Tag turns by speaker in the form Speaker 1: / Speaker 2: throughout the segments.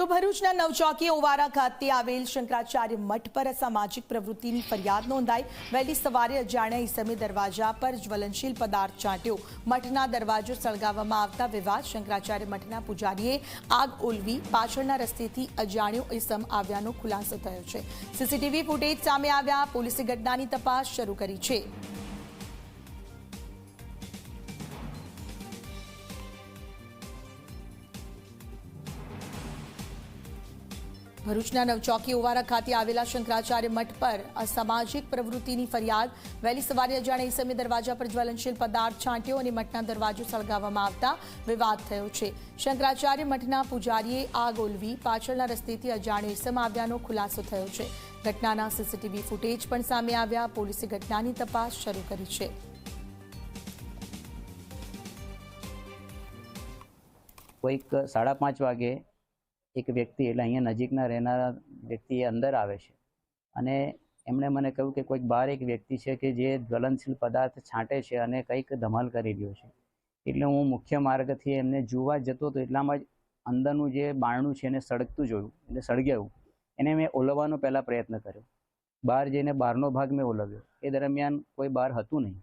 Speaker 1: તો ભરૂચના નવચોકી ઓવારા ખાતે આવેલ શંકરાચાર્ય મઠ પર અસામાજિક પ્રવૃત્તિની ફરિયાદ નોંધાઈ। વહેલી સવારે અજાણ્યા ઈસમે દરવાજા પર જ્વલનશીલ પદાર્થ છાંટ્યો। મઠના દરવાજો સળગાવવામાં આવતા વિવાદ। શંકરાચાર્ય મઠના પૂજારીએ આગ ઓલવી પાછળના રસ્તેથી અજાણ્યો ઈસમ આવ્યાનો ખુલાસો થયો છે। સીસીટીવી ફૂટેજ સામે આવ્યા। પોલીસે ઘટનાની તપાસ શરૂ કરી છે। ભરૂચના નવચોકી ઓવારા ખાતે આવેલા શંકરાચાર્ય મઠ પર અસામાજિક પ્રવૃત્તિની ફરિયાદ। વહેલી સવારે અજાણ્યા ઈસમે દરવાજા પર જ્વલનશીલ પદાર્થ છાંટ્યો અને મઠના દરવાજો સળગાવવામાં આવતા વિવાદ થયો છે। શંકરાચાર્ય મઠના પૂજારીએ આગ ઓલવી પાછળના રસ્તેથી અજાણ્યો ઈસમ આવ્યાનો ખુલાસો થયો છે। ઘટનાના સીસીટીવી ફૂટેજ પણ સામે આવ્યા। પોલીસે ઘટનાની તપાસ શરૂ કરી છે।
Speaker 2: કોઈક 5:30 વાગે એક વ્યક્તિ એટલે અહીંયા નજીકના રહેનારા વ્યક્તિ અંદર આવે છે અને એમણે મને કહ્યું કે કોઈક બહાર એક વ્યક્તિ છે કે જે જ્વલનશીલ પદાર્થ છાંટે છે અને કંઈક ધમાલ કરી રહ્યો છે। એટલે હું મુખ્ય માર્ગથી એમને જોવા જતો હતો એટલામાં જ અંદરનું જે બારણું છે એને સળગતું જોયું, એટલે સળગ્યું। એને મેં ઓલવવાનો પહેલાં પ્રયત્ન કર્યો। બહાર જઈને બહારનો ભાગ મેં ઓલવ્યો। એ દરમિયાન કોઈ બહાર હતું નહીં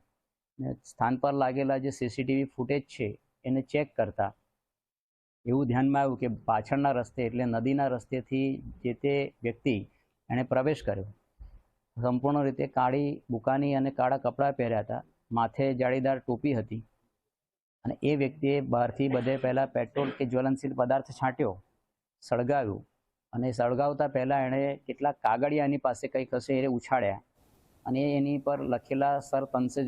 Speaker 2: ને સ્થાન પર લાગેલા જે સીસીટીવી ફૂટેજ છે એને ચેક કરતા એવું ધ્યાનમાં આવ્યું કે પાછળના રસ્તે એટલે નદીના રસ્તેથી જે તે વ્યક્તિ એણે પ્રવેશ કર્યો। સંપૂર્ણ રીતે કાળી બુકાની અને કાળા કપડાં પહેર્યા હતા, માથે જાળીદાર ટોપી હતી અને એ વ્યક્તિએ બહારથી બધે પહેલાં પેટ્રોલ કે જ્વલનશીલ પદાર્થ છાંટ્યો, સળગાવ્યું અને સળગાવતા પહેલાં એણે કેટલાક કાગળિયા એની પાસે કંઈક હશે એ ઉછાળ્યા અને એની પર લખેલા સર તનસે